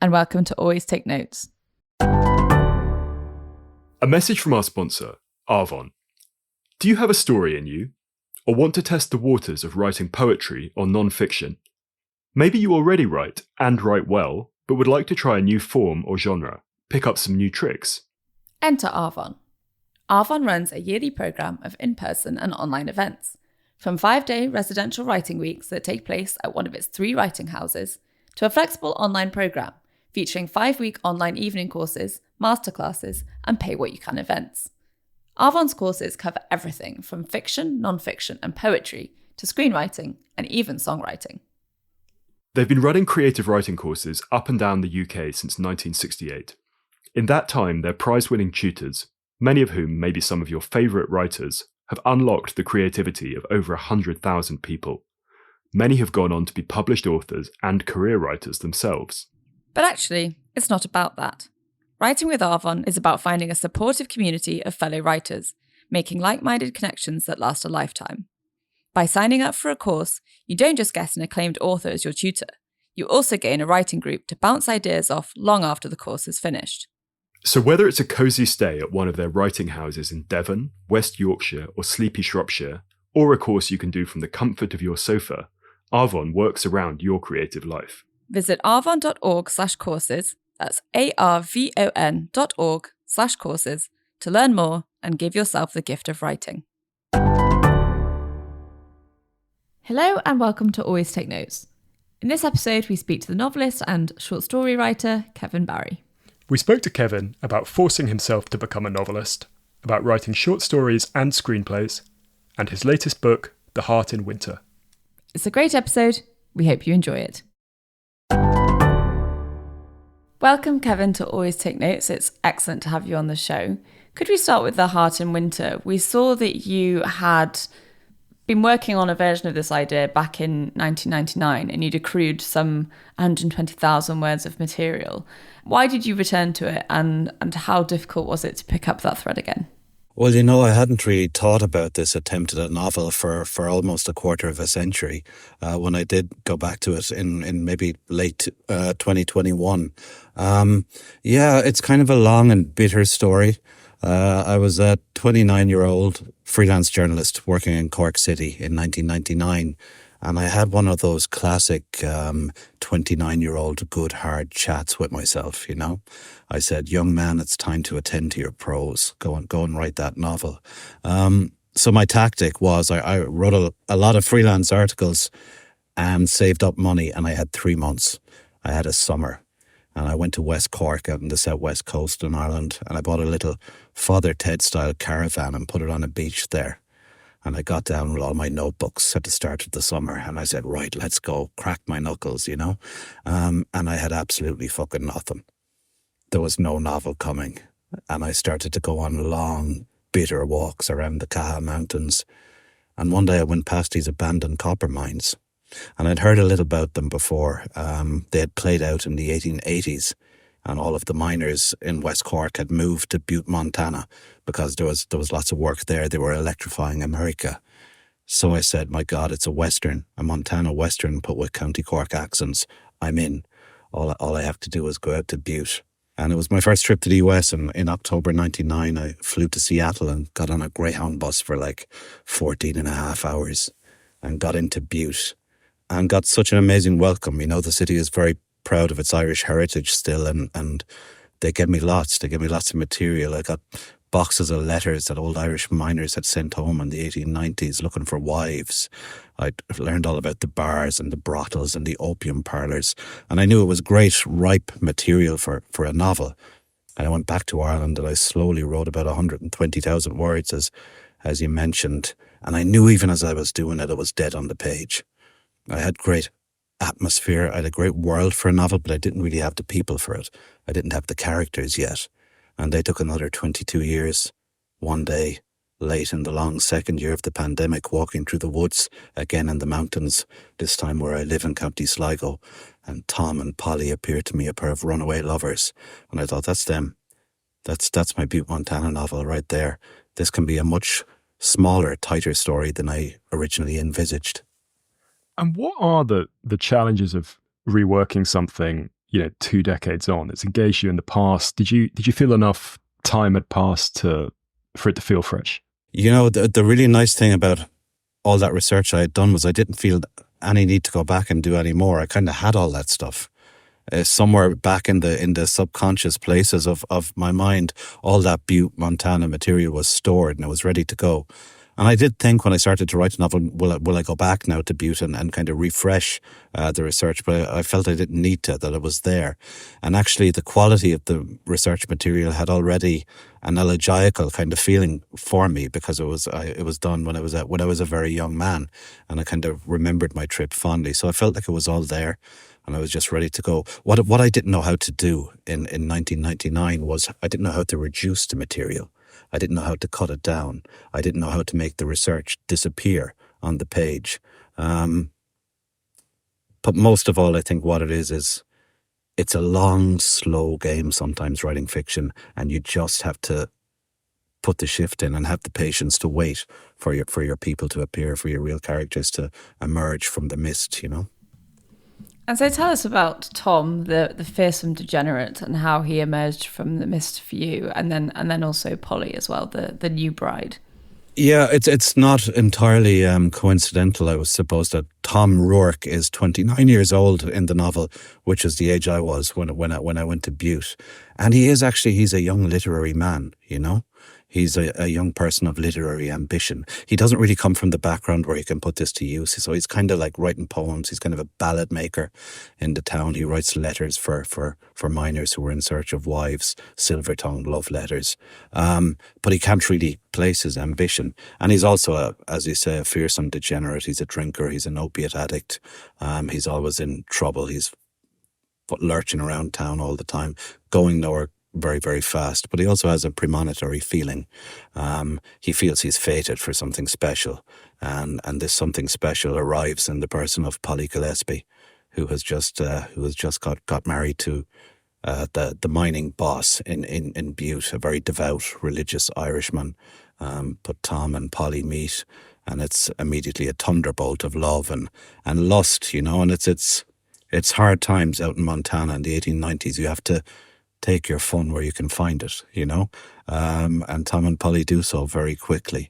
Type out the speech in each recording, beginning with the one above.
and welcome to Always Take Notes. A message from our sponsor, Arvon. Do you have a story in you? Or want to test the waters of writing poetry or non-fiction? Maybe you already write, and write well, but would like to try a new form or genre, pick up some new tricks. Enter Arvon. Arvon runs a yearly programme of in-person and online events, from 5-day residential writing weeks that take place at one of its 3 writing houses, to a flexible online programme featuring 5-week online evening courses, masterclasses, and pay-what-you-can events. Arvon's courses cover everything from fiction, non-fiction, and poetry to screenwriting and even songwriting. They've been running creative writing courses up and down the UK since 1968. In that time, their prize-winning tutors, many of whom may be some of your favourite writers, have unlocked the creativity of over 100,000 people. Many have gone on to be published authors and career writers themselves. But actually, it's not about that. Writing with Arvon is about finding a supportive community of fellow writers, making like-minded connections that last a lifetime. By signing up for a course, you don't just get an acclaimed author as your tutor, you also gain a writing group to bounce ideas off long after the course is finished. So whether it's a cosy stay at one of their writing houses in Devon, West Yorkshire or sleepy Shropshire, or a course you can do from the comfort of your sofa, Arvon works around your creative life. Visit arvon.org/courses, that's arvon.org/courses, to learn more and give yourself the gift of writing. Hello and welcome to Always Take Notes. In this episode, we speak to the novelist and short story writer, Kevin Barry. We spoke to Kevin about forcing himself to become a novelist, about writing short stories and screenplays, and his latest book, The Heart in Winter. It's a great episode. We hope you enjoy it. Welcome, Kevin, to Always Take Notes. It's excellent to have you on the show. Could we start with The Heart in Winter? We saw that you had been working on a version of this idea back in 1999 and you'd accrued some 120,000 words of material. Why did you return to it and how difficult was it to pick up that thread again? Well, I hadn't really thought about this attempt at a novel for almost a quarter of a century. When I did go back to it in maybe late 2021. It's kind of a long and bitter story. I was a 29-year-old freelance journalist working in Cork City in 1999. And I had one of those classic 29-year-old good hard chats with myself, I said, young man, it's time to attend to your prose. Go and write that novel. So my tactic was I wrote a lot of freelance articles and saved up money, and I had 3 months. I had a summer. And I went to West Cork out on the southwest coast in Ireland, and I bought a little Father Ted-style caravan and put it on a beach there. And I got down with all my notebooks at the start of the summer and I said, right, let's go, crack my knuckles, And I had absolutely fucking nothing. There was no novel coming. And I started to go on long, bitter walks around the Caha Mountains. And one day I went past these abandoned copper mines. And I'd heard a little about them before. They had played out in the 1880s. And all of the miners in West Cork had moved to Butte, Montana, because there was lots of work there. They were electrifying America. So I said, my God, it's a Montana Western, but with County Cork accents. I'm in. All I have to do is go out to Butte. And it was my first trip to the US. And in October 99, I flew to Seattle and got on a Greyhound bus for like 14 and a half hours and got into Butte and got such an amazing welcome. The city is very proud of its Irish heritage still, and they gave me lots. They gave me lots of material. I got boxes of letters that old Irish miners had sent home in the 1890s looking for wives. I learned all about the bars and the brothels and the opium parlours, and I knew it was great, ripe material for a novel. And I went back to Ireland and I slowly wrote about 120,000 words, as you mentioned. And I knew even as I was doing it, it was dead on the page. I had great atmosphere. I had a great world for a novel, but I didn't really have the people for it. I didn't have the characters yet. And they took another 22 years. One day, late in the long second year of the pandemic, walking through the woods, again in the mountains, this time where I live in County Sligo, and Tom and Polly appeared to me, a pair of runaway lovers. And I thought, that's them. That's my Butte, Montana novel right there. This can be a much smaller, tighter story than I originally envisaged. And what are the challenges of reworking something 2 decades on. It's engaged you in the past. Did you feel enough time had passed for it to feel fresh? The really nice thing about all that research I had done was I didn't feel any need to go back and do any more. I kind of had all that stuff. Somewhere back in the subconscious places of my mind, all that Butte, Montana material was stored and it was ready to go. And I did think when I started to write a novel, will I go back now to Butte and kind of refresh the research? But I felt I didn't need to, that it was there. And actually the quality of the research material had already an elegiacal kind of feeling for me, because it was done when I was a very young man, and I kind of remembered my trip fondly. So I felt like it was all there, and I was just ready to go. What I didn't know how to do in 1999 was I didn't know how to reduce the material. I didn't know how to cut it down. I didn't know how to make the research disappear on the page. But most of all, I think what it is it's a long, slow game sometimes, writing fiction, and you just have to put the shift in and have the patience to wait for your people to appear, for your real characters to emerge from the mist, And so tell us about Tom, the fearsome degenerate, and how he emerged from the mist for you, and then also Polly as well, the new bride. Yeah, it's not entirely coincidental, I was supposed that Tom Rourke is 29 years old in the novel, which is the age I was when I went to Butte. And he's a young literary man, He's a young person of literary ambition. He doesn't really come from the background where he can put this to use. So he's kind of like writing poems. He's kind of a ballad maker in the town. He writes letters for miners who are in search of wives, silver-tongued love letters. But he can't really place his ambition. And he's also, as you say, a fearsome degenerate. He's a drinker. He's an opiate addict. He's always in trouble. He's lurching around town all the time, going nowhere very, very fast. But he also has a premonitory feeling. He feels he's fated for something special, and this something special arrives in the person of Polly Gillespie, who has just got married to the mining boss in Butte, a very devout religious Irishman. But Tom and Polly meet, and it's immediately a thunderbolt of love and lust, and it's hard times out in Montana in the 1890s. You have to take your fun where you can find it, and Tom and Polly do so very quickly.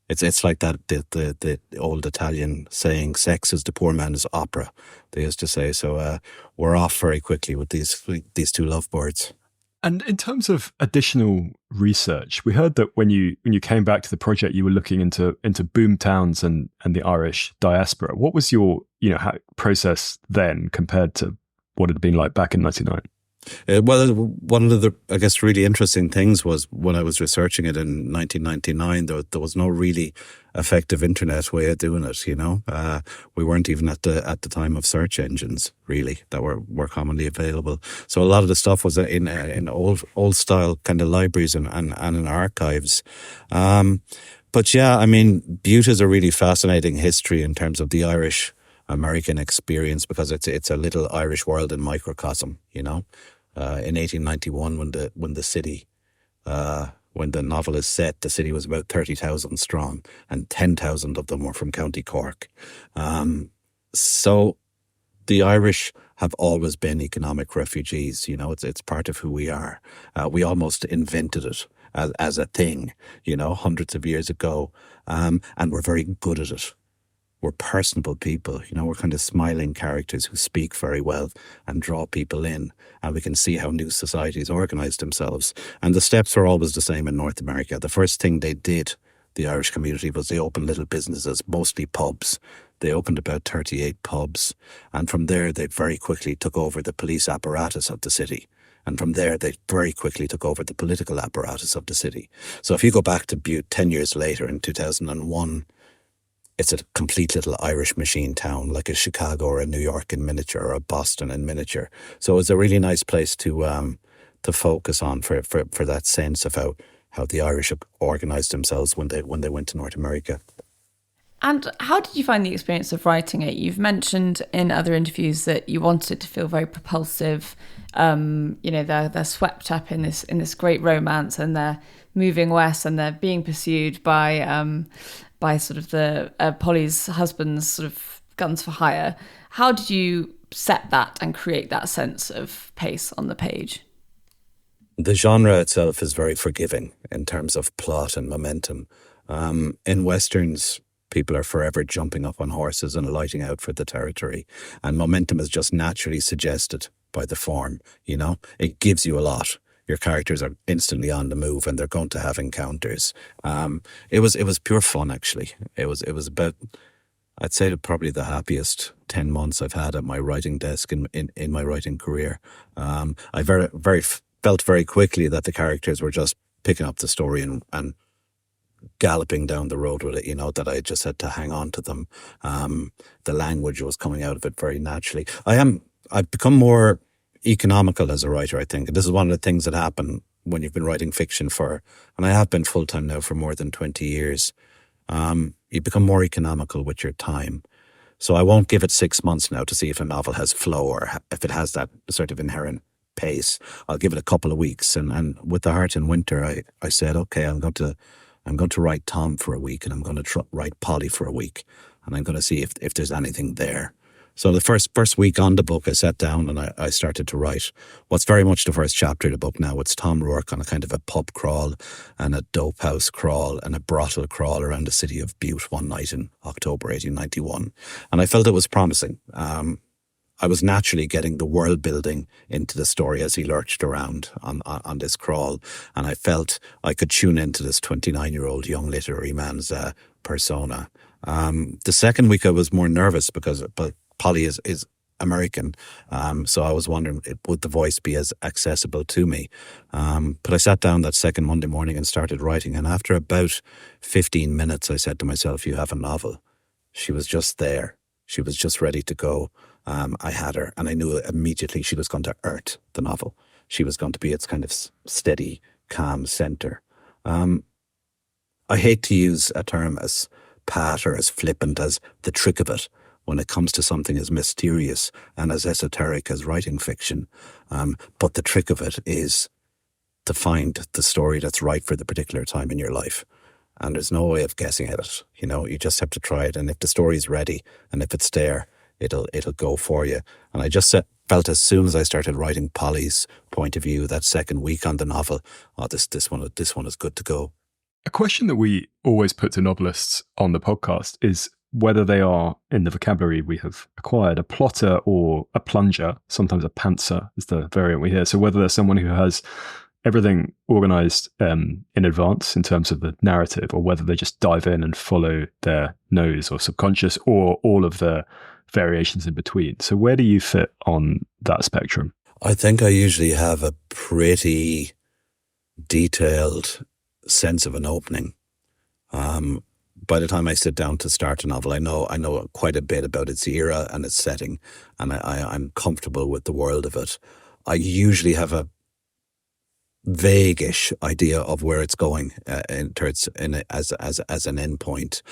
It's like that the old Italian saying, "Sex is the poor man's opera," they used to say. So we're off very quickly with these two lovebirds. And in terms of additional research, we heard that when you came back to the project, you were looking into boom towns and the Irish diaspora. What was your process then compared to what it had been like back in 1999? Well, one of the, I guess, really interesting things was when I was researching it in 1999, there was no really effective internet way of doing it, We weren't even at the time of search engines, really, that were commonly available. So a lot of the stuff was in old style kind of libraries and in archives. But yeah, I mean, Butte is a really fascinating history in terms of the Irish American experience, because it's a little Irish world in microcosm, In 1891, when the novel is set, the city was about 30,000 strong, and 10,000 of them were from County Cork. So the Irish have always been economic refugees. It's part of who we are. We almost invented it as a thing, hundreds of years ago, and we're very good at it. We're personable people, we're kind of smiling characters who speak very well and draw people in, and we can see how new societies organise themselves. And the steps are always the same in North America. The first thing they did, the Irish community, was they opened little businesses, mostly pubs. They opened about 38 pubs, and from there they very quickly took over the police apparatus of the city. And from there, they very quickly took over the political apparatus of the city. So if you go back to Butte 10 years later in 2001, it's a complete little Irish machine town, like a Chicago or a New York in miniature, or a Boston in miniature. So it was a really nice place to focus on for that sense of how the Irish organised themselves when they went to North America. And how did you find the experience of writing it? You've mentioned in other interviews that you wanted it to feel very propulsive. They're swept up in this great romance, and they're moving west, and they're being pursued by sort of the Polly's husband's sort of guns for hire. How did you set that and create that sense of pace on the page? The genre itself is very forgiving in terms of plot and momentum. In Westerns, people are forever jumping up on horses and lighting out for the territory. And momentum is just naturally suggested by the form, you know? It gives you a lot. Your characters are instantly on the move and they're going to have encounters. It was pure fun, actually. It was about, I'd say, probably the happiest 10 months I've had at my writing desk in my writing career. I felt very quickly that the characters were just picking up the story and galloping down the road with it, you know, that I just had to hang on to them. The language was coming out of it very naturally. I've become more economical as a writer, I think. And this is one of the things that happen when you've been writing fiction and I have been full-time now for more than 20 years. You become more economical with your time. So I won't give it 6 months now to see if a novel has flow or if it has that sort of inherent pace. I'll give it a couple of weeks. And with The Heart in Winter, I said, okay, I'm going to write Tom for a week, and I'm going to write Polly for a week, and I'm going to see if there's anything there. So the first week on the book, I sat down and I started to write what's very much the first chapter of the book now. It's Tom Rourke on a kind of a pub crawl and a dope house crawl and a brothel crawl around the city of Butte one night in October 1891. And I felt it was promising. I was naturally getting the world building into the story as he lurched around on this crawl. And I felt I could tune into this 29-year-old young literary man's persona. The second week I was more nervous because Polly is American. So I was wondering, would the voice be as accessible to me? But I sat down that second Monday morning and started writing. And after about 15 minutes, I said to myself, you have a novel. She was just there. She was just ready to go. I had her, and I knew immediately she was going to earth the novel. She was going to be its kind of steady, calm centre. I hate to use a term as pat or as flippant as the trick of it when it comes to something as mysterious and as esoteric as writing fiction. But the trick of it is to find the story that's right for the particular time in your life. And there's no way of guessing at it. You know, you just have to try it. And if the story's ready and if it's there, it'll go for you. And I just felt as soon as I started writing Polly's point of view that second week on the novel, this one is good to go. A question that we always put to novelists on the podcast is whether they are, in the vocabulary we have acquired, a plotter or a plunger. Sometimes a pantser is the variant we hear. So whether they're someone who has everything organized in advance in terms of the narrative, or whether they just dive in and follow their nose or subconscious, or all of the variations in between. So where do you fit on that spectrum? I think I usually have a pretty detailed sense of an opening. By the time I sit down to start a novel, I know quite a bit about its era and its setting, and I'm comfortable with the world of it. I usually have a vague-ish idea of where it's going as an end point.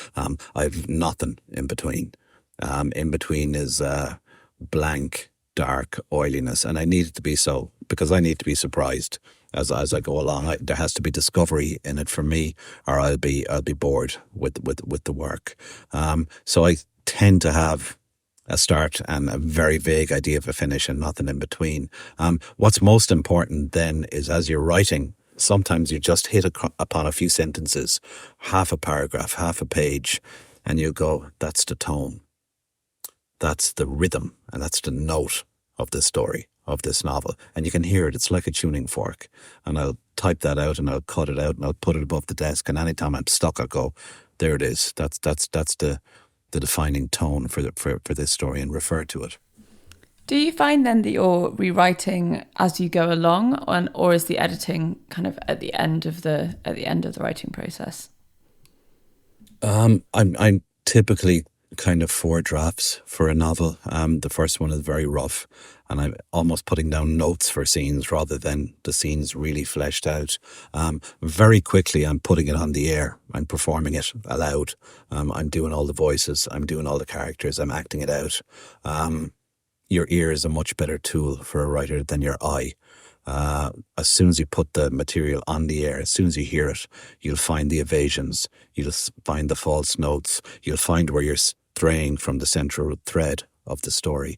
I've nothing in between. In between is blank, dark oiliness, and I need it to be so because I need to be surprised as I go along. There has to be discovery in it for me, or I'll be bored with the work. So I tend to have a start and a very vague idea of a finish and nothing in between. What's most important then is as you're writing, sometimes you just hit upon a few sentences, half a paragraph, half a page, and you go, that's the tone. That's the rhythm, and that's the note of this story, of this novel. And you can hear it. It's like a tuning fork. And I'll type that out and I'll cut it out and I'll put it above the desk. And anytime I'm stuck, I'll go, there it is. That's the defining tone for this story, and refer to it. Do you find then that you're rewriting as you go along, or is the editing kind of at the end of the writing process? I'm typically kind of 4 drafts for a novel. The first one is very rough, and I'm almost putting down notes for scenes rather than the scenes really fleshed out. Very quickly, I'm putting it on the air. I'm performing it aloud. I'm doing all the voices. I'm doing all the characters. I'm acting it out. Your ear is a much better tool for a writer than your eye. As soon as you put the material on the air, as soon as you hear it, you'll find the evasions, you'll find the false notes, you'll find where you're straying from the central thread of the story.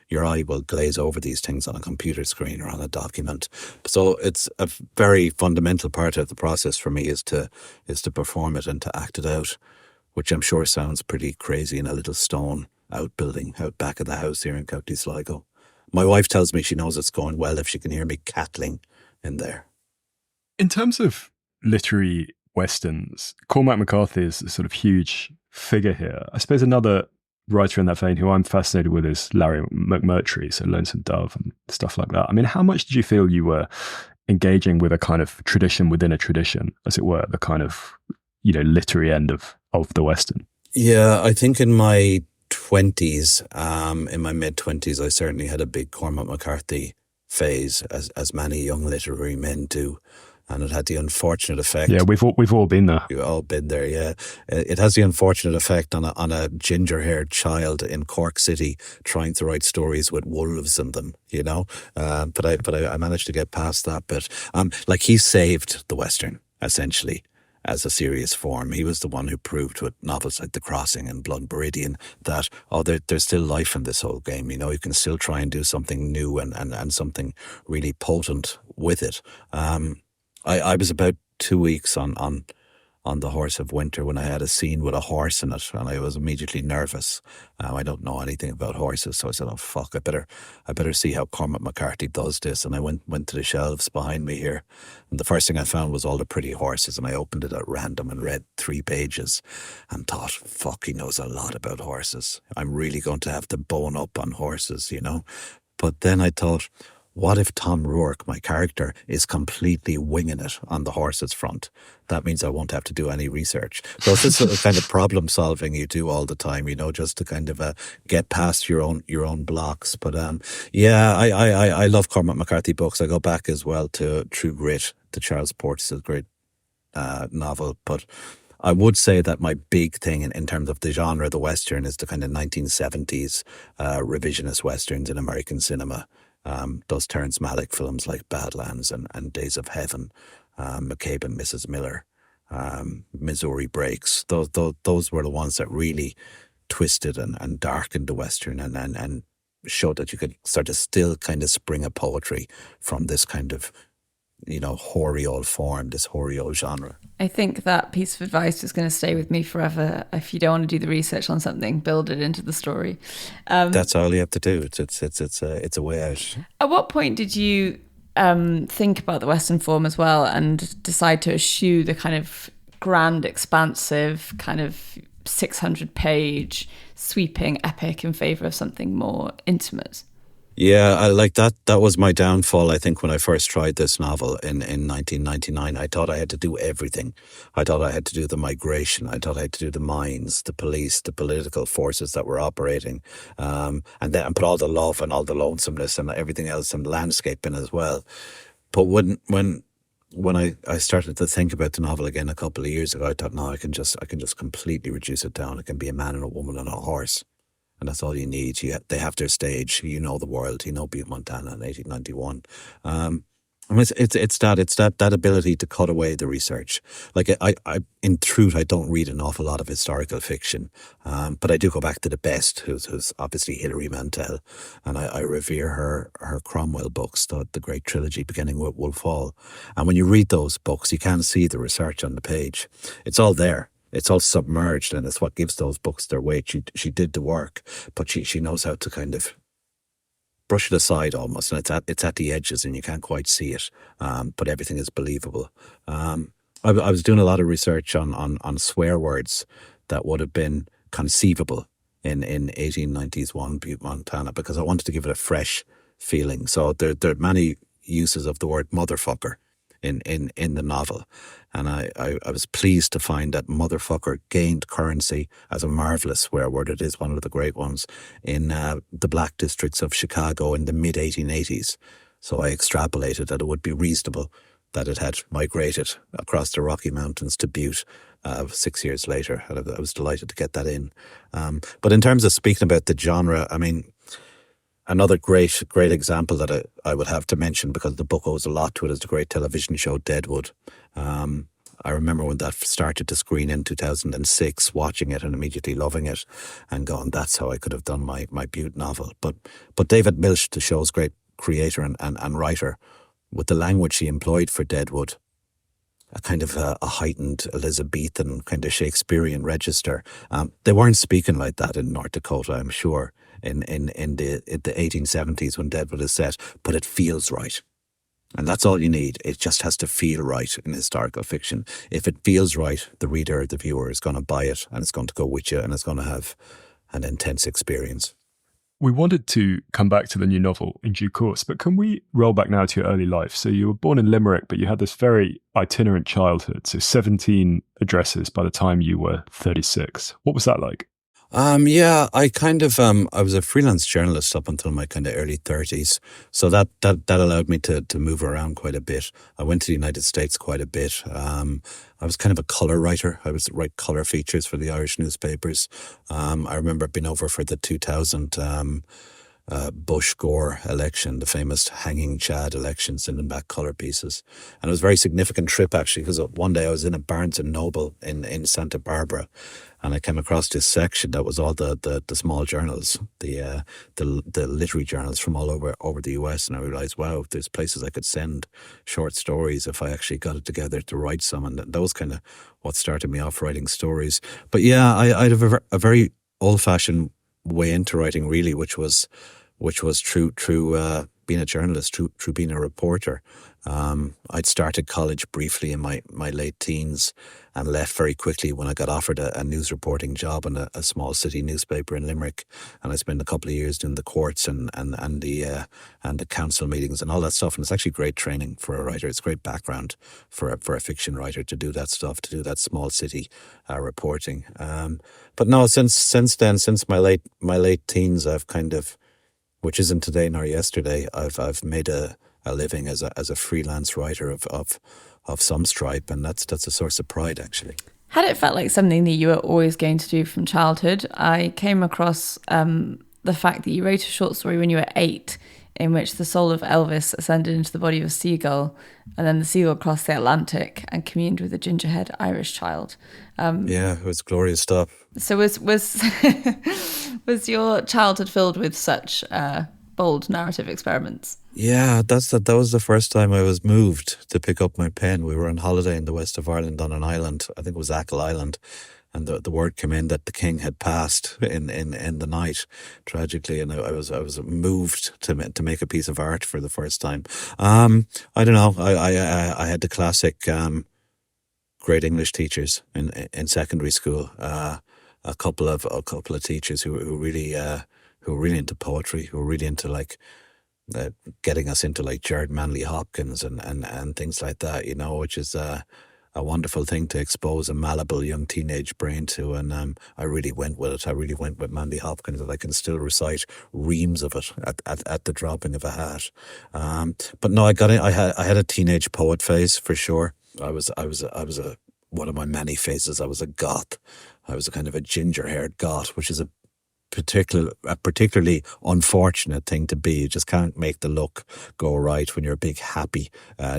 Your eye will glaze over these things on a computer screen or on a document. So it's a very fundamental part of the process for me is to perform it and to act it out, which I'm sure sounds pretty crazy in a little stone outbuilding out back of the house here in County Sligo. My wife tells me she knows it's going well if she can hear me cattling in there. In terms of literary westerns, Cormac McCarthy is a sort of huge figure here. I suppose another writer in that vein who I'm fascinated with is Larry McMurtry, so Lonesome Dove and stuff like that. I mean, how much did you feel you were engaging with a kind of tradition within a tradition, as it were, the kind of, literary end of the Western? Yeah, I think in my 20s, in my mid-20s, I certainly had a big Cormac McCarthy phase, as many young literary men do. And it had the unfortunate effect. Yeah, we've all been there. We've all been there, yeah. It has the unfortunate effect on a ginger-haired child in Cork City trying to write stories with wolves in them, But I managed to get past that bit. He saved the Western, essentially, as a serious form. He was the one who proved with novels like The Crossing and Blood Meridian that, there's still life in this whole game. You can still try and do something new and something really potent with it. I was about 2 weeks on The Horse of Winter when I had a scene with a horse in it, and I was immediately nervous. I don't know anything about horses, so I said, "Oh fuck, I better see how Cormac McCarthy does this." And I went to the shelves behind me here, and the first thing I found was all the pretty horses, and I opened it at random and read 3 pages, and thought, "Fuck, he knows a lot about horses. I'm really going to have to bone up on horses, But then I thought, what if Tom Rourke, my character, is completely winging it on the horse's front? That means I won't have to do any research. So it's this sort of kind of problem solving you do all the time, just to kind of get past your own blocks. But I love Cormac McCarthy books. I go back as well to True Grit, to Charles Portis's great novel. But I would say that my big thing in terms of the genre, the Western, is the kind of 1970s revisionist Westerns in American cinema. Those Terrence Malick films like Badlands and Days of Heaven, McCabe and Mrs. Miller, Missouri Breaks. Those were the ones that really twisted and darkened the Western and showed that you could sort of still kind of spring a poetry from this kind of hoary old form, this hoary old genre. I think that piece of advice is going to stay with me forever. If you don't want to do the research on something, build it into the story. That's all you have to do. It's a way out. At what point did you think about the Western form as well and decide to eschew the kind of grand, expansive, kind of 600-page sweeping epic in favour of something more intimate? Yeah, I like that. That was my downfall, I think, when I first tried this novel in 1999. I thought I had to do everything. I thought I had to do the migration. I thought I had to do the mines, the police, the political forces that were operating, and put all the love and all the lonesomeness and everything else and landscape in as well. But when I started to think about the novel again a couple of years ago, I thought, no, I can just completely reduce it down. It can be a man and a woman and a horse. And that's all you need. They have their stage. The world. Butte, Montana in 1891. It's that ability to cut away the research. Like I in truth, I don't read an awful lot of historical fiction, but I do go back to the best, who's obviously Hilary Mantel, and I revere her Cromwell books, the great trilogy beginning with Wolf Hall. And when you read those books, you can see the research on the page. It's all there. It's all submerged, and it's what gives those books their weight. She did the work, but she knows how to kind of brush it aside almost, and it's at the edges, and you can't quite see it. But everything is believable. I was doing a lot of research on swear words that would have been conceivable in 1891 Butte, Montana, because I wanted to give it a fresh feeling. So there are many uses of the word motherfucker in the novel. And I was pleased to find that motherfucker gained currency as a marvellous swear word. It is one of the great ones in the black districts of Chicago in the mid-1880s. So I extrapolated that it would be reasonable that it had migrated across the Rocky Mountains to Butte 6 years later. And I was delighted to get that in. But in terms of speaking about the genre, I mean, another great example that I would have to mention, because the book owes a lot to it, is the great television show Deadwood. I remember when that started to screen in 2006, watching it and immediately loving it and going, that's how I could have done my Butte novel. But David Milch, the show's great creator and writer, with the language he employed for Deadwood, a kind of a heightened Elizabethan kind of Shakespearean register. They weren't speaking like that in North Dakota, I'm sure, in the 1870s when Deadwood is set, but it feels right. And that's all you need. It just has to feel right in historical fiction. If it feels right, the reader, the viewer is going to buy it and it's going to go with you and it's going to have an intense experience. We wanted to come back to the new novel in due course, but can we roll back now to your early life? So you were born in Limerick, but you had this very itinerant childhood. So 17 addresses by the time you were 36. What was that like? Yeah, I was a freelance journalist up until my kind of early 30s. So that allowed me to move around quite a bit. I went to the United States quite a bit. I was kind of a colour writer. I was write colour features for the Irish newspapers. I remember being over for the 2000 Bush-Gore election, the famous hanging Chad election, sending back colour pieces. And it was a very significant trip, actually, because one day I was in a Barnes & Noble in Santa Barbara, and I came across this section that was all the small journals, the literary journals from all over the US, and I realised, wow, there's places I could send short stories if I actually got it together to write some, and that was kind of what started me off writing stories. But yeah, I had a very old-fashioned way into writing, really, which was through being a journalist, through being a reporter. I'd started college briefly in my late teens and left very quickly when I got offered a news reporting job in a small city newspaper in Limerick, and I spent a couple of years doing the courts and the council meetings and all that stuff. And it's actually great training for a writer. It's great background for a fiction writer to do that stuff, to do that small city reporting. But no, since then, since my late teens, I've kind of, which isn't today nor yesterday, I've made a living as a freelance writer of some stripe, and that's a source of pride, actually. Had it felt like something that you were always going to do from childhood? I came across the fact that you wrote a short story when you were 8, in which the soul of Elvis ascended into the body of a seagull, and then the seagull crossed the Atlantic and communed with a ginger-haired Irish child. Yeah, it was glorious stuff. So was was your childhood filled with such bold narrative experiments? Yeah, that was the first time I was moved to pick up my pen. We were on holiday in the west of Ireland on an island, I think it was Achill Island, and the word came in that the king had passed in the night, tragically, and I was moved to make a piece of art for the first time. I don't know. I had the classic great English teachers in secondary school. A couple of teachers who were really into poetry, who were really into getting us into like Jared Manley Hopkins and things like that, which is a wonderful thing to expose a malleable young teenage brain to. And I really went with it. I really went with Manley Hopkins, and I can still recite reams of it at the dropping of a hat. But no, I had a teenage poet phase for sure. I was one of my many phases. I was a goth. I was a kind of a ginger-haired goth, which is a particularly unfortunate thing to be. You just can't make the look go right when you're a big happy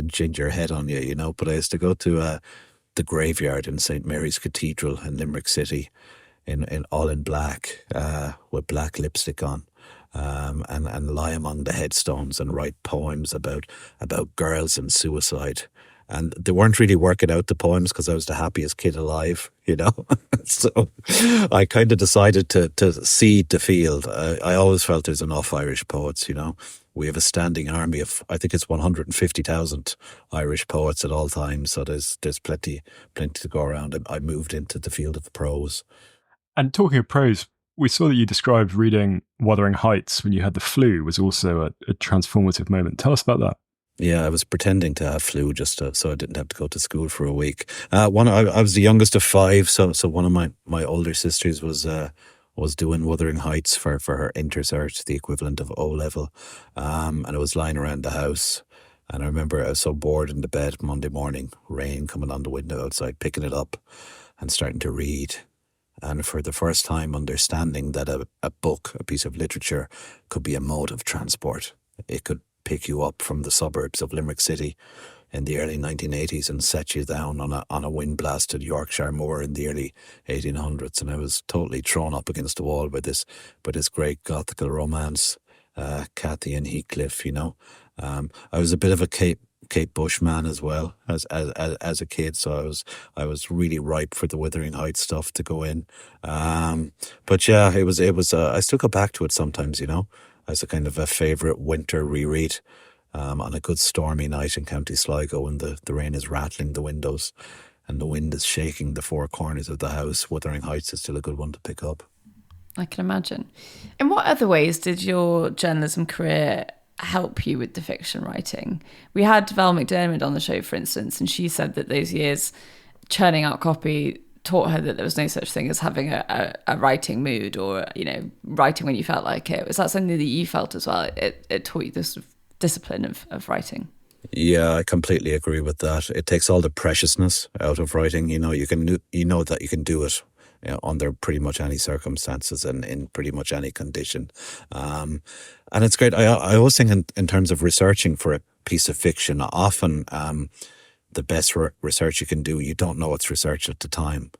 ginger head on you, But I used to go to the graveyard in St. Mary's Cathedral in Limerick City, in all in black, with black lipstick on. And lie among the headstones and write poems about girls and suicide. And they weren't really working out the poems because I was the happiest kid alive, So I kind of decided to seed the field. I always felt there's enough Irish poets, We have a standing army of, I think it's 150,000 Irish poets at all times. So there's plenty to go around. I moved into the field of prose. And talking of prose, we saw that you described reading Wuthering Heights when you had the flu was also a transformative moment. Tell us about that. Yeah, I was pretending to have flu just so I didn't have to go to school for a week. I was the youngest of 5, so one of my older sisters was doing Wuthering Heights for her intercert, the equivalent of O level, and I was lying around the house. And I remember I was so bored in the bed Monday morning, rain coming on the window outside, picking it up and starting to read. And for the first time, understanding that a book, a piece of literature, could be a mode of transport. It could pick you up from the suburbs of Limerick City in the early 1980s and set you down on a wind-blasted Yorkshire moor in the early 1800s, and I was totally thrown up against the wall by this great Gothical romance, Cathy and Heathcliff. I was a bit of a Kate Bush man as well as a kid, so I was really ripe for the Wuthering Heights stuff to go in. But yeah, it was. I still go back to it sometimes, as a kind of a favourite winter reread. On a good stormy night in County Sligo when the rain is rattling the windows and the wind is shaking the four corners of the house, Wuthering Heights is still a good one to pick up. I can imagine. In what other ways did your journalism career help you with the fiction writing? We had Val McDermott on the show, for instance, and she said that those years churning out copy taught her that there was no such thing as having a writing mood or, writing when you felt like it. Was that something that you felt as well? It taught you this sort of discipline of writing? Yeah, I completely agree with that. It takes all the preciousness out of writing. You know that you can do it under pretty much any circumstances and in pretty much any condition. And it's great. I always think in terms of researching for a piece of fiction, often the best research you can do, you don't know it's research at the time.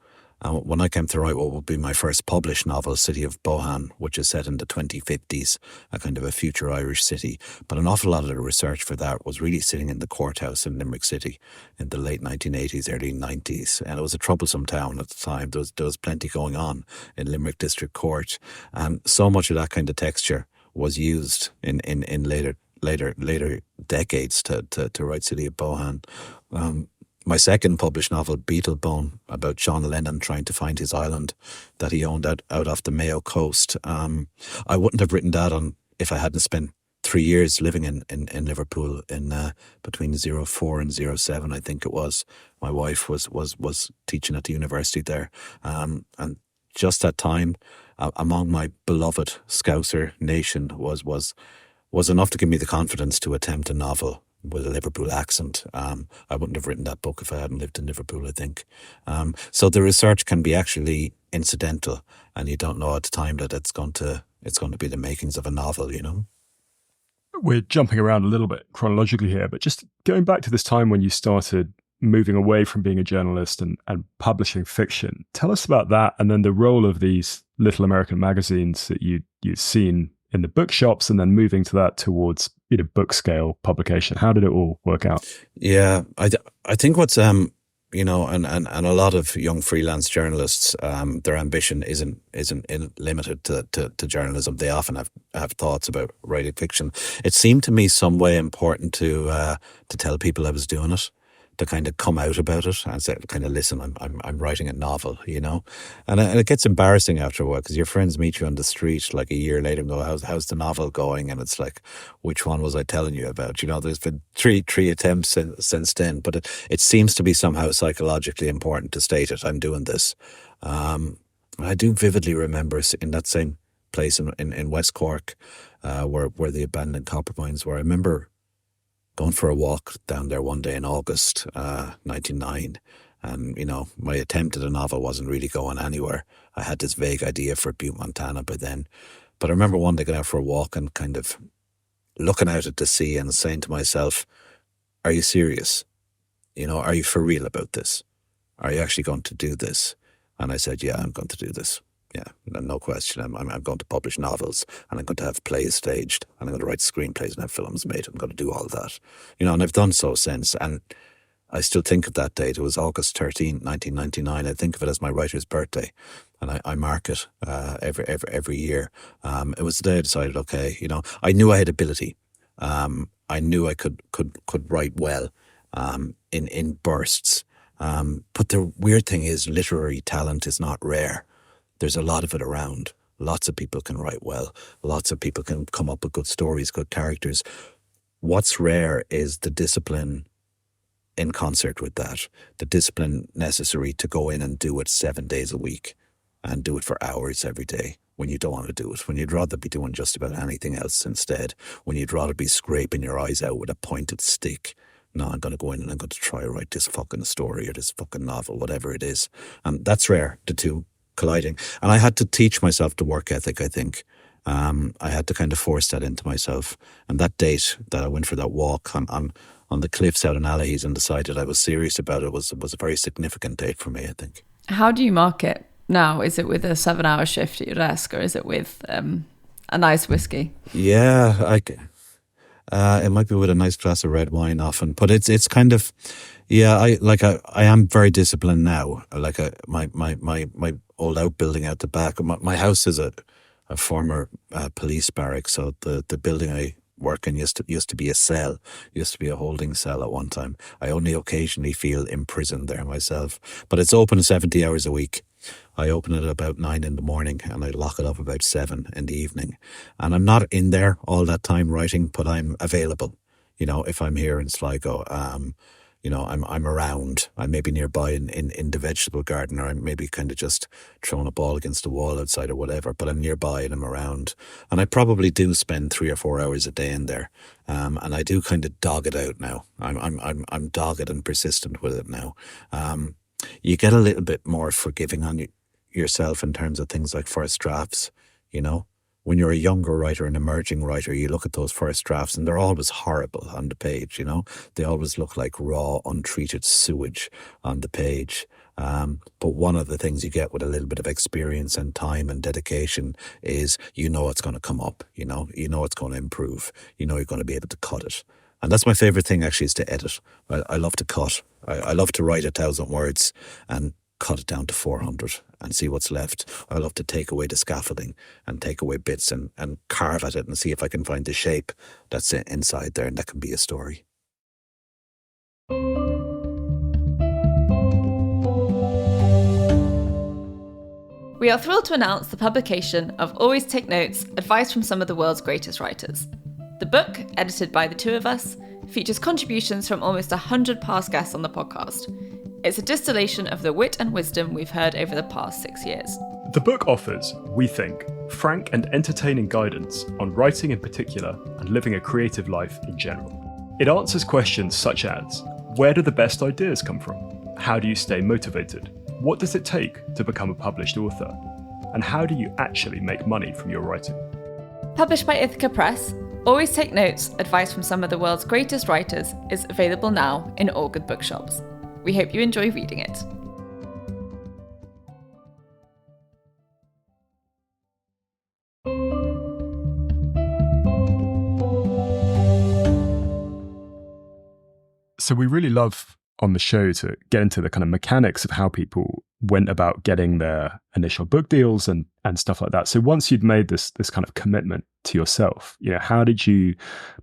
When I came to write what would be my first published novel, City of Bohan, which is set in the 2050s, a kind of a future Irish city. But an awful lot of the research for that was really sitting in the courthouse in Limerick City in the late 1980s, early 90s. And it was a troublesome town at the time. There was plenty going on in Limerick District Court. And so much of that kind of texture was used in later decades to write City of Bohan. My second published novel, Beetlebone, about John Lennon trying to find his island that he owned out off the Mayo coast. I wouldn't have written that if I hadn't spent 3 years living in Liverpool in between 04 and 07, I think it was. My wife was teaching at the university there. And just that time, among my beloved Scouser nation was enough to give me the confidence to attempt a novel with a Liverpool accent. I wouldn't have written that book if I hadn't lived in Liverpool, I think. So the research can be actually incidental, and you don't know at the time that it's going to be the makings of a novel, We're jumping around a little bit chronologically here, but just going back to this time when you started moving away from being a journalist and publishing fiction, tell us about that, and then the role of these little American magazines that you'd seen in the bookshops, and then moving to that towards book scale publication. How did it all work out? Yeah, I think what's and a lot of young freelance journalists, their ambition isn't limited to journalism. They often have thoughts about writing fiction. It seemed to me some way important to tell people I was doing it, to kind of come out about it and say, kind of, listen, I'm writing a novel, and it gets embarrassing after a while because your friends meet you on the street like a year later and go, how's the novel going? And it's like, which one was I telling you about? There's been three attempts since then, but it seems to be somehow psychologically important to state it. I'm doing this. I do vividly remember in that same place in West Cork, where the abandoned copper mines were. I remember going for a walk down there one day in August 99, and my attempt at a novel wasn't really going anywhere. I had this vague idea for Butte, Montana by then, but I remember one day going out for a walk and kind of looking out at the sea and saying to myself, "Are you serious? Are you for real about this? Are you actually going to do this?" And I said, "Yeah, I'm going to do this. Yeah, no question. I'm going to publish novels, and I'm going to have plays staged, and I'm going to write screenplays and have films made. I'm going to do all that." And I've done so since. And I still think of that date. It was August 13, 1999. I think of it as my writer's birthday, and I mark it every year. It was the day I decided, okay, I knew I had ability. I knew I could write well in bursts. But the weird thing is, literary talent is not rare. There's a lot of it around. Lots of people can write well. Lots of people can come up with good stories, good characters. What's rare is the discipline in concert with that, the discipline necessary to go in and do it 7 days a week and do it for hours every day when you don't want to do it, when you'd rather be doing just about anything else instead, when you'd rather be scraping your eyes out with a pointed stick. No, I'm going to go in and I'm going to try to write this fucking story or this fucking novel, whatever it is. That's rare, the two colliding. And I had to teach myself the work ethic, I think. I had to kind of force that into myself. And that date that I went for that walk on on the cliffs out in Allihies and decided I was serious about it was a very significant date for me, I think. How do you market now? Is it with a 7-hour shift at your desk, or is it with a nice whiskey? Yeah, it might be with a nice glass of red wine often, but it's kind of, yeah. I am very disciplined now. Like my old outbuilding out the back. My house is a former police barrack, so the building I work in used to be a cell, used to be a holding cell at one time. I only occasionally feel imprisoned there myself, but it's open 70 hours a week. I open it at about 9 in the morning and I lock it up about 7 in the evening. And I'm not in there all that time writing, but I'm available. You know, if I'm here in Sligo, you know, I'm around. I may be nearby in the vegetable garden, or I'm maybe kind of just throwing a ball against the wall outside or whatever, but I'm nearby and I'm around. And I probably do spend 3 or 4 hours a day in there. And I do kind of dog it out now. I'm dogged and persistent with it now. You get a little bit more forgiving on yourself in terms of things like first drafts, you know. When you're a younger writer, an emerging writer, you look at those first drafts and they're always horrible on the page, you know. They always look like raw, untreated sewage on the page. But one of the things you get with a little bit of experience and time and dedication is you know it's going to come up, you know it's going to improve, you know you're going to be able to cut it. And that's my favourite thing actually, is to edit. I love to cut. I love to write 1,000 words and cut it down to 400 and see what's left. I love to take away the scaffolding and take away bits and carve at it and see if I can find the shape that's inside there, and that can be a story. We are thrilled to announce the publication of Always Take Notes, Advice from Some of the World's Greatest Writers. The book, edited by the two of us, features contributions from almost 100 past guests on the podcast. It's a distillation of the wit and wisdom we've heard over the past 6 years. The book offers, we think, frank and entertaining guidance on writing in particular and living a creative life in general. It answers questions such as, where do the best ideas come from? How do you stay motivated? What does it take to become a published author? And how do you actually make money from your writing? Published by Ithaca Press, Always Take Notes, Advice from Some of the World's Greatest Writers is available now in all good bookshops. We hope you enjoy reading it. So we really love on the show to get into the kind of mechanics of how people went about getting their initial book deals and stuff like that. So once you'd made this kind of commitment to yourself, you know, how did you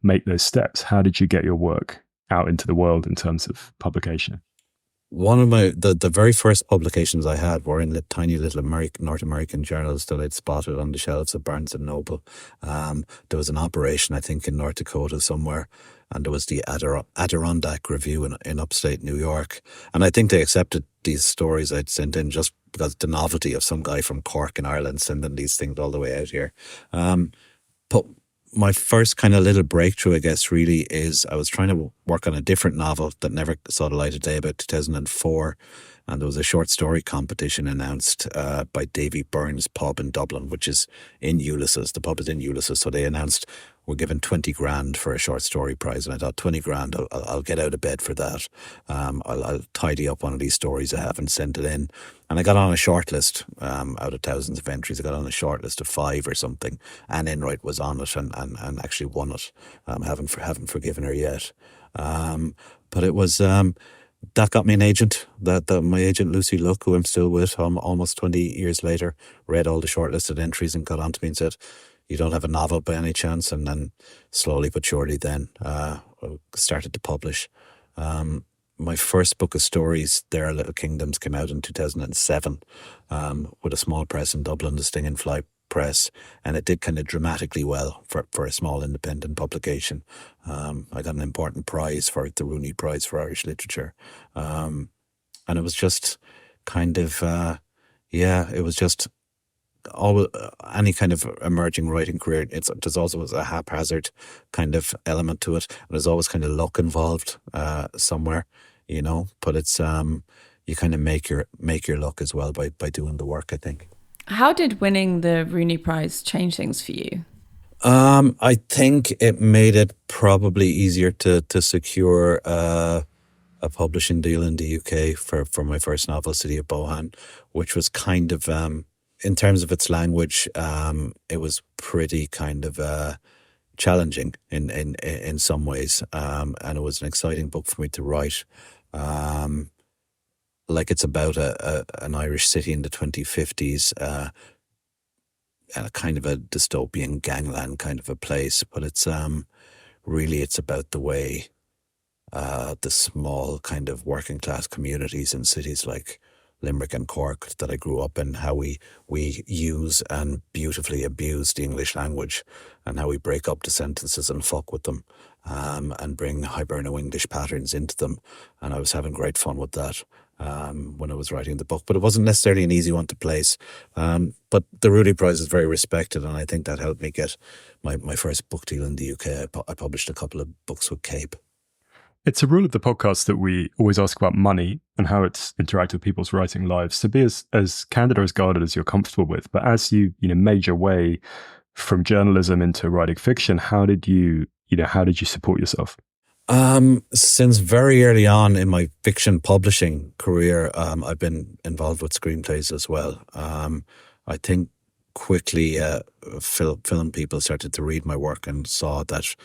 make those steps? How did you get your work out into the world in terms of publication? One of the very first publications I had were in tiny little North American journals that I'd spotted on the shelves of Barnes and Noble. There was an operation, I think, in North Dakota somewhere, and there was the Adirondack Review in upstate New York. And I think they accepted these stories I'd sent in just because the novelty of some guy from Cork in Ireland sending these things all the way out here. But my first kind of little breakthrough, I guess, really is I was trying to work on a different novel that never saw the light of day, about 2004. And there was a short story competition announced by Davy Byrne's pub in Dublin, which is in Ulysses. The pub is in Ulysses. So they announced we're given 20 grand for a short story prize. And I thought, 20 grand, I'll get out of bed for that. I'll tidy up one of these stories I have and send it in. And I got on a short list out of thousands of entries. I got on a short list of 5 or something. Anne Enright was on it and actually won it. Haven't forgiven her yet. But it was... that got me an agent. My agent, Lucy Luck, who I'm still with almost 20 years later, read all the shortlisted entries and got on to me and said, you don't have a novel by any chance? And then slowly but surely then started to publish. My first book of stories, There Are Little Kingdoms, came out in 2007 with a small press in Dublin, the Sting and Fly Press, and it did kind of dramatically well for a small independent publication. I got an important prize for it, the Rooney Prize for Irish Literature. And it was just kind of, it was just all any kind of emerging writing career. There's also a haphazard kind of element to it. And there's always kind of luck involved somewhere, you know, but it's, you kind of make your luck as well by doing the work, I think. How did winning the Rooney Prize change things for you? I think it made it probably easier to secure a publishing deal in the UK for my first novel, City of Bohan, which was kind of, in terms of its language, it was pretty kind of challenging in some ways, and it was an exciting book for me to write. Like it's about an Irish city in the 2050s, and a kind of a dystopian gangland kind of a place, but it's really it's about the way the small kind of working class communities in cities like Limerick and Cork that I grew up in, how we use and beautifully abuse the English language, and how we break up the sentences and fuck with them, and bring Hiberno English patterns into them. And I was having great fun with that when I was writing the book, but it wasn't necessarily an easy one to place. But the Rudy Prize is very respected, and I think that helped me get my first book deal in the UK. I published a couple of books with Cape. It's a rule of the podcast that we always ask about money and how it's interacted with people's writing lives. So be as candid or as guarded as you're comfortable with. But as you made your way from journalism into writing fiction, how did you support yourself? Since very early on in my fiction publishing career, I've been involved with screenplays as well. I think quickly film people started to read my work and saw that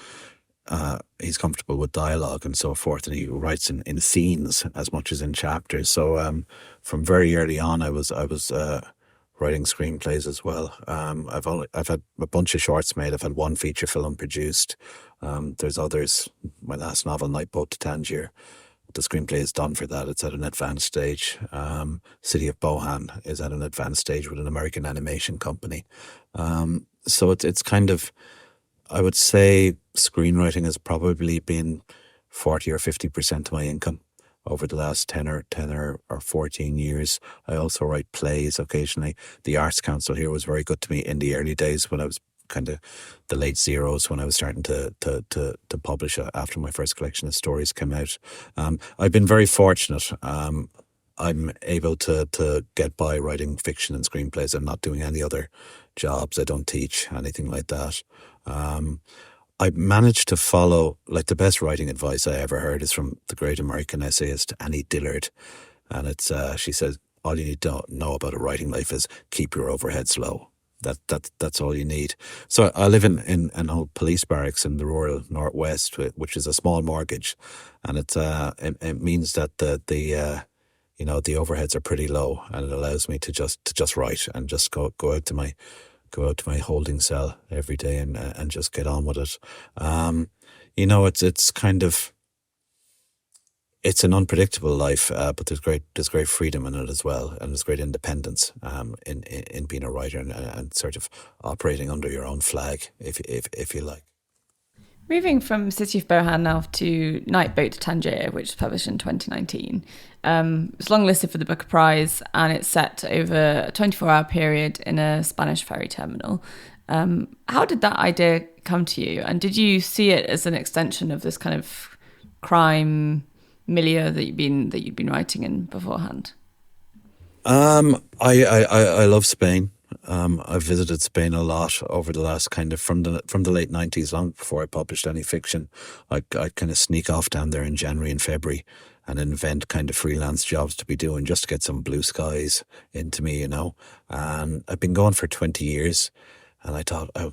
he's comfortable with dialogue and so forth, and he writes in scenes as much as in chapters. So from very early on, I was writing screenplays as well. I've had a bunch of shorts made. I've had one feature film produced. There's others. My last novel, Night Boat to Tangier, the screenplay is done for that. It's at an advanced stage. City of Bohan is at an advanced stage with an American animation company. So it's kind of, I would say screenwriting has probably been 40 or 50% of my income over the last 10 or 14 years. I also write plays occasionally. The Arts Council here was very good to me in the early days when I was kind of the late zeros, when I was starting to publish after my first collection of stories came out. I've been very fortunate. I'm able to get by writing fiction and screenplays. I'm not doing any other jobs. I don't teach, anything like that. I managed to follow, like, the best writing advice I ever heard is from the great American essayist Annie Dillard. And it's she says, all you need to know about a writing life is keep your overheads low. That's all you need. So I live in an old police barracks in the rural northwest, which is a small mortgage, and it means that the overheads are pretty low, and it allows me to just write and just go out to my holding cell every day and just get on with it. It's kind of, it's an unpredictable life, but there's great freedom in it as well, and there's great independence in being a writer and sort of operating under your own flag, if you like. Moving from City of Bohan now to Night Boat to Tangier, which was published in 2019. It's longlisted for the Booker Prize, and it's set over a 24-hour period in a Spanish ferry terminal. How did that idea come to you? And did you see it as an extension of this kind of crime milieu that you'd been writing in beforehand? I love Spain. I've visited Spain a lot over the last kind of from the late 90s, long before I published any fiction. I'd kind of sneak off down there in January and February and invent kind of freelance jobs to be doing just to get some blue skies into me, And I've been going for 20 years, and I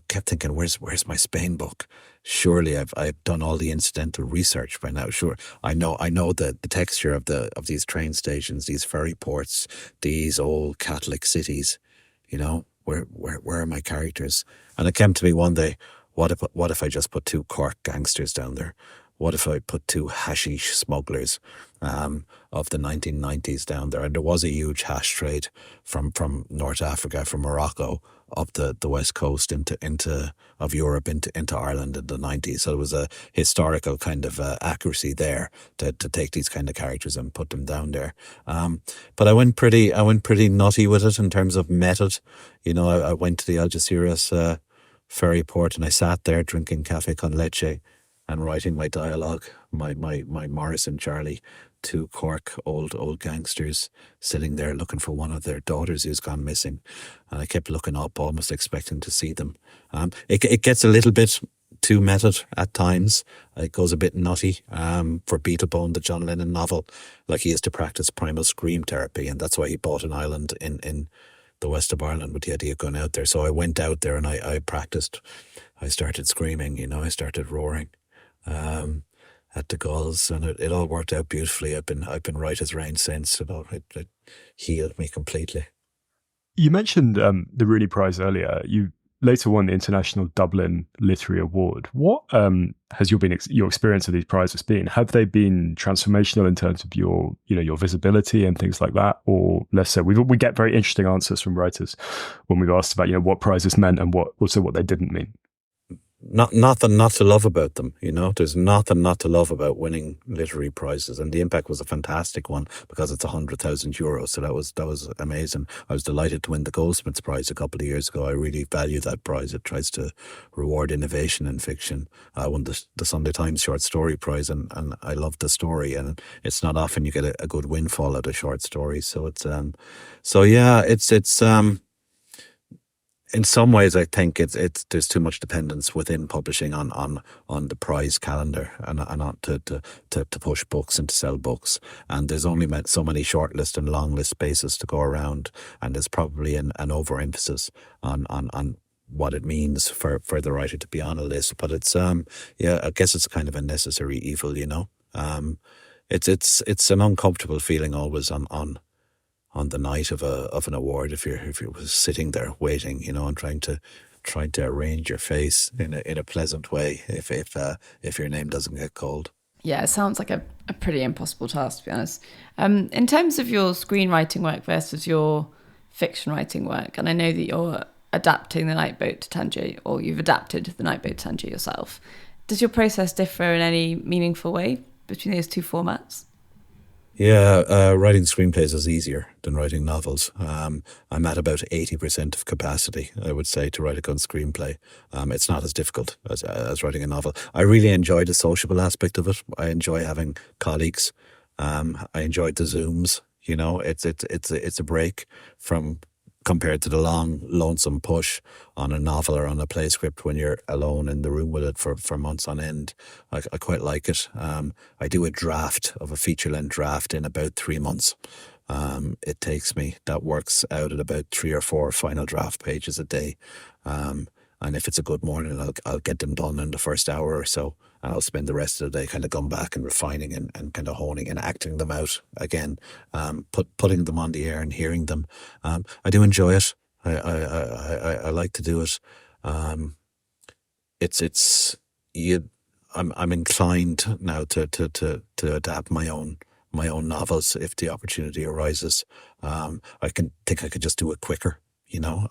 kept thinking, where's my Spain book? Surely I've done all the incidental research by now. Sure, I know the texture of these train stations, these ferry ports, these old Catholic cities. Where are my characters? And it came to me one day, what if I just put two Cork gangsters down there? What if I put two hashish smugglers of the 1990s down there? And there was a huge hash trade from North Africa, from Morocco, up the west coast into Europe into Ireland in the 90s. So there was a historical kind of accuracy there to take these kind of characters and put them down there. But I went pretty nutty with it in terms of method. I went to the Algeciras ferry port, and I sat there drinking café con leche and writing my dialogue, my Morris and Charlie two Cork old gangsters sitting there looking for one of their daughters who's gone missing, and I kept looking up, almost expecting to see them. It gets a little bit too method at times. It goes a bit nutty. For Beetlebone, the John Lennon novel, like he has to practice primal scream therapy, and that's why he bought an island in the west of Ireland with the idea of going out there. So I went out there and I practiced. I started screaming, I started roaring at the gulls, and it all worked out beautifully. I've been right as rain since. It healed me completely. You mentioned the Rooney Prize earlier. You later won the International Dublin Literary Award. What has your experience of these prizes been? Have they been transformational in terms of your visibility and things like that, or less so? We get very interesting answers from writers when we've asked about what prizes meant and what they didn't mean. Nothing not to love about them, There's nothing not to love about winning literary prizes, and the Impact was a fantastic one because it's €100,000. So that was amazing. I was delighted to win the Goldsmiths Prize a couple of years ago. I really value that prize. It tries to reward innovation in fiction. I won the Sunday Times Short Story Prize, and I loved the story. And it's not often you get a good windfall out of short stories. So it's in some ways, I think there's too much dependence within publishing on the prize calendar and not to push books and to sell books. And there's only so many shortlist and long list spaces to go around, and there's probably an overemphasis on what it means for the writer to be on a list. But it's I guess it's kind of a necessary evil, It's an uncomfortable feeling always on the night of an award, if you're sitting there waiting, and trying to arrange your face in a pleasant way if your name doesn't get called. Yeah, it sounds like a pretty impossible task, to be honest. In terms of your screenwriting work versus your fiction writing work, and I know that you're adapting The Night Boat to Tangier, or you've adapted The Night Boat to Tangier yourself. Does your process differ in any meaningful way between those two formats? Yeah, writing screenplays is easier than writing novels. I'm at about 80% of capacity, I would say, to write a good screenplay. It's not as difficult as writing a novel. I really enjoy the sociable aspect of it. I enjoy having colleagues. I enjoyed the Zooms. It's a break from compared to the long, lonesome push on a novel or on a play script when you're alone in the room with it for months on end. I quite like it. I do a draft of a feature-length draft in about 3 months. It takes me. That works out at about 3 or 4 final draft pages a day. And if it's a good morning, I'll get them done in the first hour or so. And I'll spend the rest of the day kind of going back and refining and kind of honing and acting them out again, putting them on the air and hearing them. I do enjoy it. I like to do it. I'm inclined now to adapt my own novels if the opportunity arises. I could just do it quicker.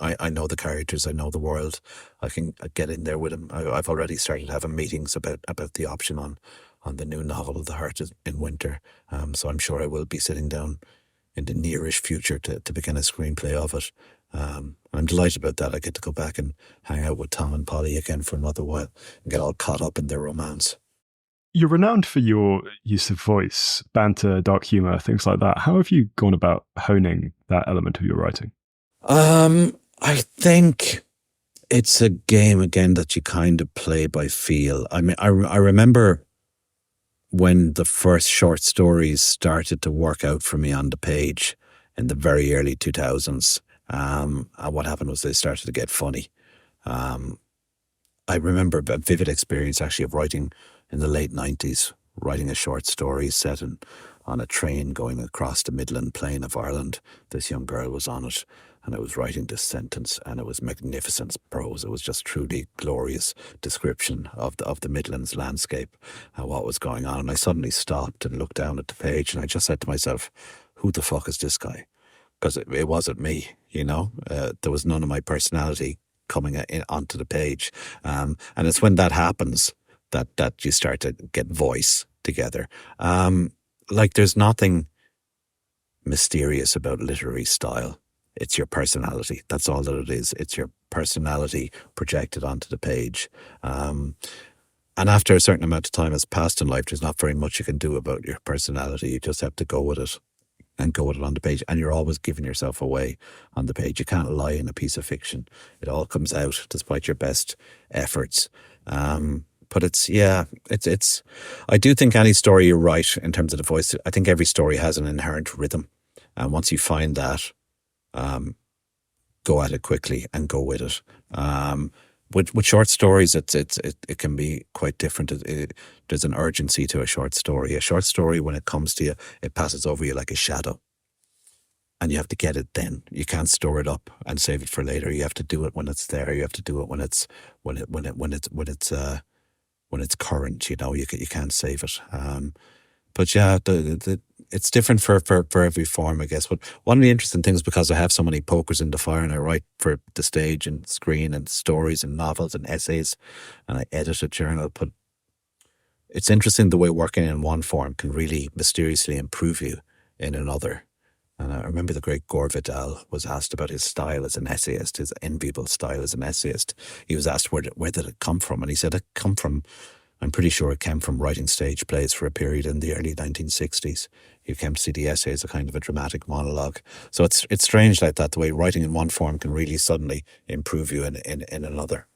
I know the characters, I know the world. I can get in there with them. I've already started having meetings about the option on the new novel of The Heart in Winter. So I'm sure I will be sitting down in the nearish future to begin a screenplay of it. I'm delighted about that. I get to go back and hang out with Tom and Polly again for another while and get all caught up in their romance. You're renowned for your use of voice, banter, dark humour, things like that. How have you gone about honing that element of your writing? I think it's a game again that you kind of play by feel. I mean, I remember when the first short stories started to work out for me on the page in the very early 2000s. And what happened was they started to get funny. I remember a vivid experience actually of writing in the late 90s, writing a short story set on a train going across the Midland Plain of Ireland. This young girl was on it, and I was writing this sentence, and it was magnificent prose. It was just truly glorious description of the Midlands landscape and what was going on. And I suddenly stopped and looked down at the page, and I just said to myself, who the fuck is this guy? Because it wasn't me, there was none of my personality coming onto the page. And it's when that happens that you start to get voice together. There's nothing mysterious about literary style. It's your personality. That's all that it is. It's your personality projected onto the page. And after a certain amount of time has passed in life, there's not very much you can do about your personality. You just have to go with it and go with it on the page. And you're always giving yourself away on the page. You can't lie in a piece of fiction. It all comes out despite your best efforts. But it's. I do think any story you write in terms of the voice, I think every story has an inherent rhythm. And once you find that, go at it quickly and go with it. With short stories, it can be quite different. There's an urgency to a short story. A short story, when it comes to you, it passes over you like a shadow, and you have to get it then. You can't store it up and save it for later. You have to do it when it's there. You have to do it when it's current. You know, you can't save it. But yeah, it's different for every form, I guess. But one of the interesting things, because I have so many pokers in the fire, and I write for the stage and screen and stories and novels and essays, and I edit a journal. But it's interesting the way working in one form can really mysteriously improve you in another. And I remember the great Gore Vidal was asked about his style as an essayist, his enviable style as an essayist. He was asked where did it come from, and he said I'm pretty sure it came from writing stage plays for a period in the early 1960s. You came to see the essay as a kind of a dramatic monologue. So it's strange like that, the way writing in one form can really suddenly improve you in another.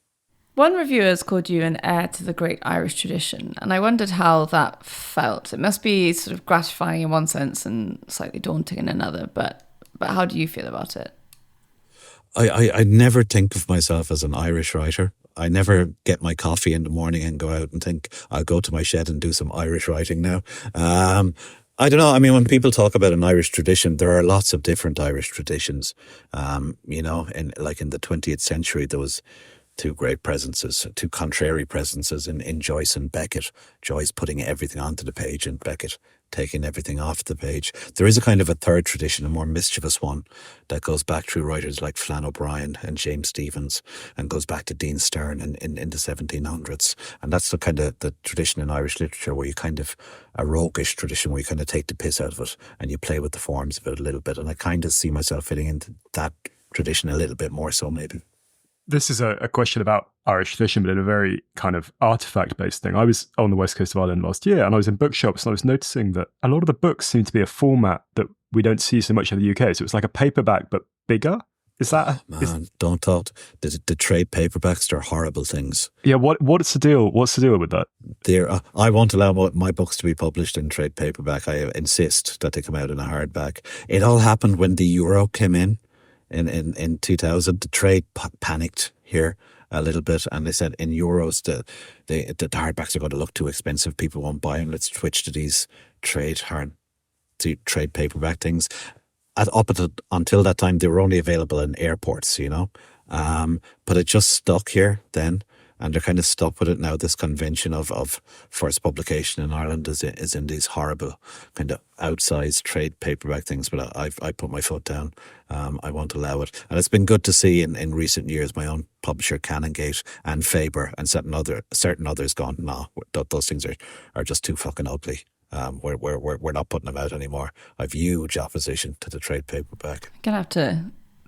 One reviewer has called you an heir to the great Irish tradition, and I wondered how that felt. It must be sort of gratifying in one sense and slightly daunting in another, but how do you feel about it? I never think of myself as an Irish writer. I never get my coffee in the morning and go out and think, I'll go to my shed and do some Irish writing now. I don't know. I mean, when people talk about an Irish tradition, there are lots of different Irish traditions. You know, in the 20th century, there was two great presences, two contrary presences in Joyce and Beckett. Joyce putting everything onto the page and Beckett taking everything off the page. There is a kind of a third tradition, a more mischievous one, that goes back through writers like Flann O'Brien and James Stephens, and goes back to Dean Stern in the 1700s. And that's the kind of the tradition in Irish literature where you kind of, a roguish tradition where you kind of take the piss out of it and you play with the forms of it a little bit. And I kind of see myself fitting into that tradition a little bit more so maybe. This is a question about Irish tradition, but in a very kind of artifact-based thing. I was on the west coast of Ireland last year, and I was in bookshops, and I was noticing that a lot of the books seem to be a format that we don't see so much in the UK. So it's like a paperback, but bigger. Is that? Don't talk. The trade paperbacks, they're horrible things. Yeah, what's the deal? What's the deal with that? I won't allow my books to be published in trade paperback. I insist that they come out in a hardback. It all happened when the euro came in 2000. The trade panicked here a little bit, and they said in euros the hardbacks are going to look too expensive. People won't buy them. Let's switch to these trade paperback things. Until that time, they were only available in airports, you know. But it just stuck here then, and they're kind of stuck with it now. This convention of first publication in Ireland is in these horrible kind of outsized trade paperback things. But I put my foot down. I won't allow it. And it's been good to see in recent years my own publisher Canongate and Faber and certain others gone, no, those things are just too fucking ugly. We're not putting them out anymore. I've huge opposition to the trade paperback. I'm gonna have to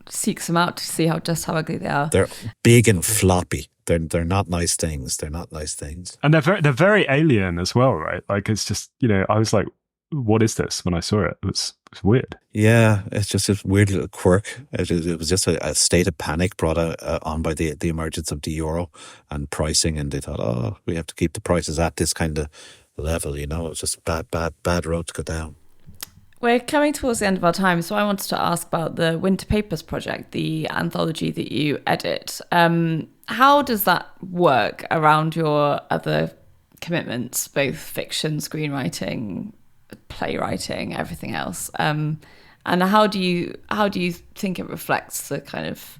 seek some out to see how ugly they are. They're big and floppy. They're not nice things. They're not nice things. And they're very alien as well, right? Like it's just, you know, I was like, what is this when I saw it? It was weird. Yeah, it's just a weird little quirk. It was just a state of panic brought on by the emergence of the euro and pricing, and they thought, oh, we have to keep the prices at this kind of level, you know. It's just bad road to go down. We're coming towards the end of our time, so I wanted to ask about the Winter Papers project, the anthology that you edit. How does that work around your other commitments, both fiction, screenwriting, playwriting, everything else? And how do you think it reflects the kind of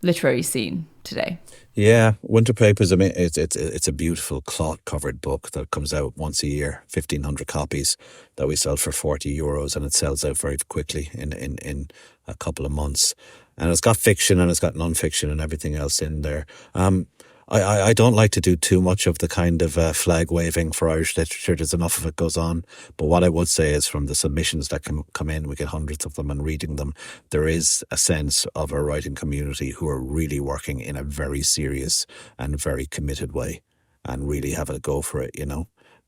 literary scene today? Yeah, Winter Papers, I mean, it's a beautiful cloth-covered book that comes out once a year, 1,500 copies that we sell for €40, and it sells out very quickly in a couple of months. And it's got fiction and it's got non-fiction and everything else in there. I don't like to do too much of the kind of flag waving for Irish literature. There's enough of it goes on. But what I would say is from the submissions that can come in, we get hundreds of them, and reading them, there is a sense of a writing community who are really working in a very serious and very committed way. and really have a go for it,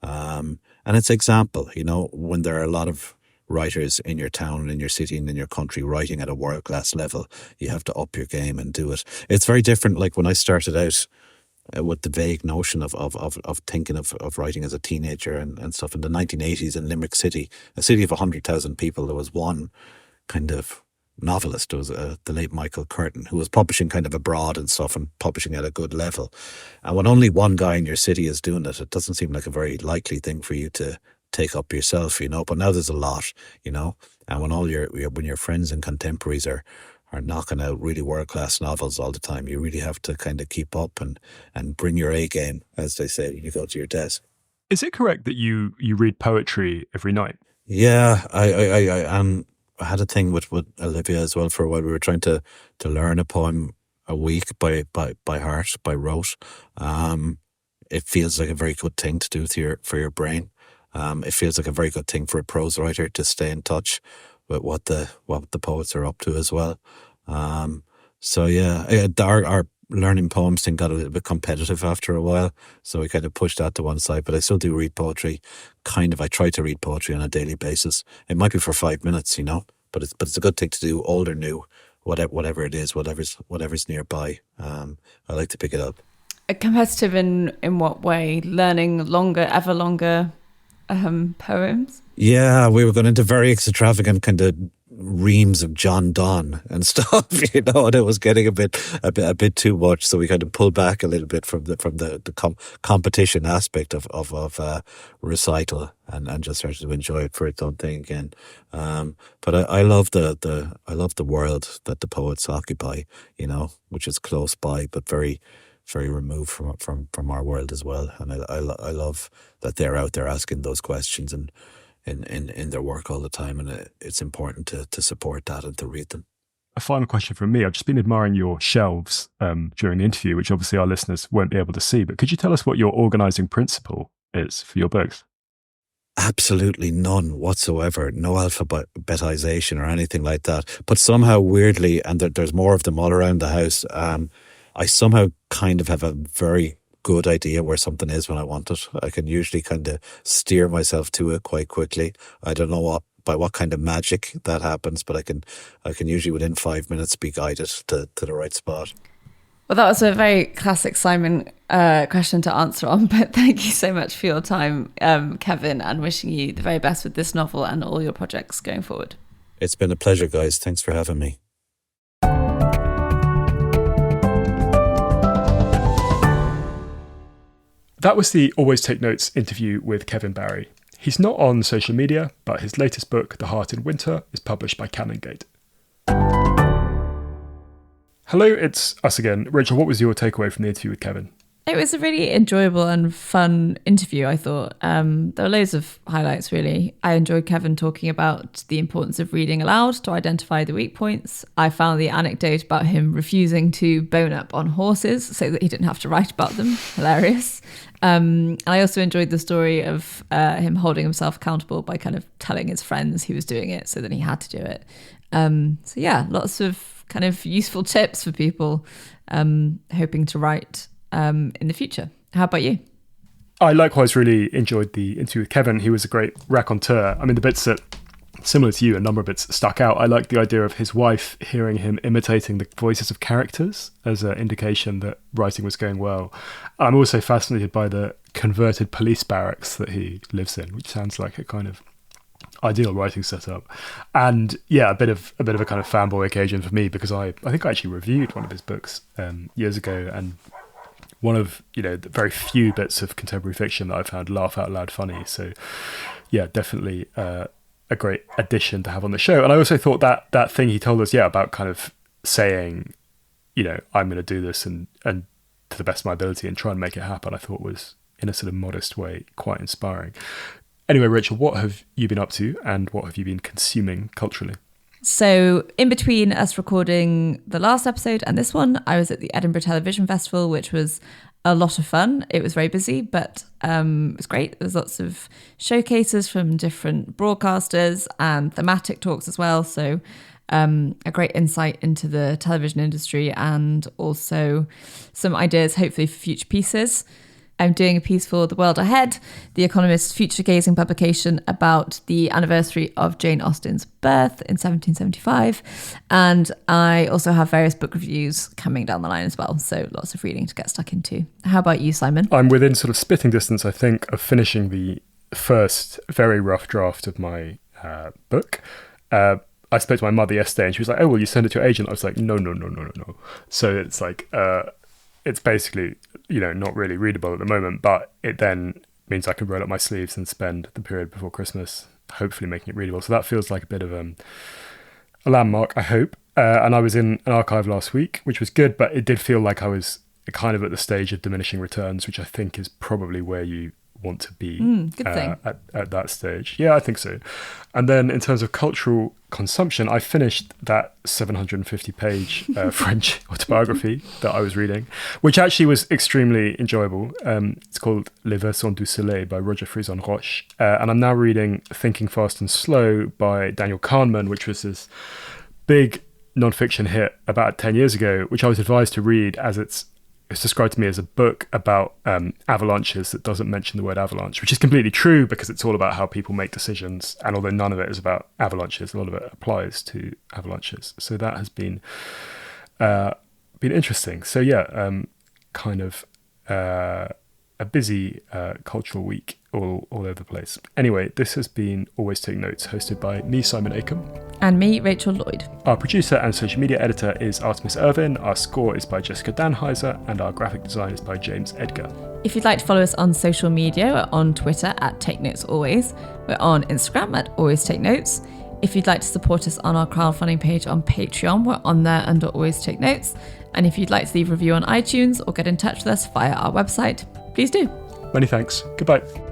and it's example, when there are a lot of writers in your town, in your city, and in your country writing at a world-class level, you have to up your game and do it. It's very different. Like when I started out with the vague notion of thinking of writing as a teenager and stuff in the 1980s in Limerick City, a city of 100,000 people, there was one kind of novelist. There was the late Michael Curtin, who was publishing kind of abroad and stuff and publishing at a good level. And when only one guy in your city is doing it, it doesn't seem like a very likely thing for you to take up yourself, but now there's a lot, and when when your friends and contemporaries are knocking out really world-class novels all the time, you really have to kind of keep up and bring your A game, as they say, when you go to your desk. Is it correct that you read poetry every night? Yeah, I had a thing with Olivia as well for a while. We were trying to learn a poem a week by heart, by rote. It feels like a very good thing to do for your brain. It feels like a very good thing for a prose writer to stay in touch with what the poets are up to as well. So yeah, our learning poems thing got a little bit competitive after a while, so we kind of pushed that to one side. But I still do read poetry. I try to read poetry on a daily basis. It might be for 5 minutes, but it's a good thing to do, old or new, whatever it is, whatever's nearby. I like to pick it up. Competitive in what way? Learning ever longer poems? Yeah, we were going into very extravagant kind of reams of John Donne and stuff, and it was getting a bit too much. So we kind of pulled back a little bit from the competition aspect of recital and just started to enjoy it for its own thing again. But I love the world that the poets occupy, which is close by but very, very removed from our world as well. And I love that they're out there asking those questions and in their work all the time, and it's important to support that and to read them. A final question from me. I've just been admiring your shelves during the interview, which obviously our listeners won't be able to see, but could you tell us what your organising principle is for your books? Absolutely none whatsoever. No alphabetization or anything like that. But somehow, weirdly, and there's more of them all around the house, I somehow kind of have a very good idea where something is when I want it. I can usually kind of steer myself to it quite quickly. I don't know by what kind of magic that happens, but I can usually within 5 minutes be guided to the right spot. Well, that was a very classic Simon question to answer on, but thank you so much for your time, Kevin, and wishing you the very best with this novel and all your projects going forward. It's been a pleasure, guys. Thanks for having me. That was the Always Take Notes interview with Kevin Barry. He's not on social media, but his latest book, The Heart in Winter, is published by Canongate. Hello, it's us again. Rachel, what was your takeaway from the interview with Kevin? It was a really enjoyable and fun interview, I thought. There were loads of highlights, really. I enjoyed Kevin talking about the importance of reading aloud to identify the weak points. I found the anecdote about him refusing to bone up on horses so that he didn't have to write about them hilarious. And I also enjoyed the story of him holding himself accountable by kind of telling his friends he was doing it so that he had to do it. So yeah, lots of kind of useful tips for people hoping to write in the future. How about you? I likewise really enjoyed the interview with Kevin. He was a great raconteur. I mean, the bits that, similar to you, a number of bits stuck out. I liked the idea of his wife hearing him imitating the voices of characters as an indication that writing was going well. I'm also fascinated by the converted police barracks that he lives in, which sounds like a kind of ideal writing setup. And yeah, a bit of a kind of fanboy occasion for me, because I think I actually reviewed one of his books years ago, and one of the very few bits of contemporary fiction that I found laugh out loud funny. So yeah, definitely a great addition to have on the show. And I also thought that thing he told us, about kind of saying, I'm going to do this and to the best of my ability and try and make it happen, I thought was, in a sort of modest way, quite inspiring. Anyway, Rachel, what have you been up to and what have you been consuming culturally? So in between us recording the last episode and this one, I was at the Edinburgh Television Festival, which was a lot of fun. It was very busy, but it was great. There was lots of showcases from different broadcasters and thematic talks as well. So a great insight into the television industry and also some ideas, hopefully, for future pieces. I'm doing a piece for The World Ahead, The Economist's future-gazing publication about the anniversary of Jane Austen's birth in 1775. And I also have various book reviews coming down the line as well. So lots of reading to get stuck into. How about you, Simon? I'm within sort of spitting distance, I think, of finishing the first very rough draft of my book. I spoke to my mother yesterday and she was like, oh, will you send it to your agent? I was like, no. So it's like, it's basically, not really readable at the moment, but it then means I can roll up my sleeves and spend the period before Christmas hopefully making it readable. So that feels like a bit of a landmark, I hope. And I was in an archive last week, which was good, but it did feel like I was kind of at the stage of diminishing returns, which I think is probably where you want to be good thing. At that stage. Yeah, I think so. And then in terms of cultural consumption, I finished that 750-page French autobiography that I was reading, which actually was extremely enjoyable. It's called Les Versants du Soleil by Roger Frison-Roche. And I'm now reading Thinking Fast and Slow by Daniel Kahneman, which was this big non-fiction hit about 10 years ago, which I was advised to read as it's described to me as a book about avalanches that doesn't mention the word avalanche, which is completely true because it's all about how people make decisions. And although none of it is about avalanches, a lot of it applies to avalanches. So that has been interesting. So yeah, kind of a busy cultural week all over the place. Anyway, this has been Always Take Notes, hosted by me, Simon Acombe. And me, Rachel Lloyd. Our producer and social media editor is Artemis Irvin. Our score is by Jessica Danheiser, and our graphic design is by James Edgar. If you'd like to follow us on social media, we're on Twitter at Take Notes Always. We're on Instagram at Always Take Notes. If you'd like to support us on our crowdfunding page on Patreon, we're on there under Always Take Notes. And if you'd like to leave a review on iTunes or get in touch with us via our website, please do. Many thanks. Goodbye.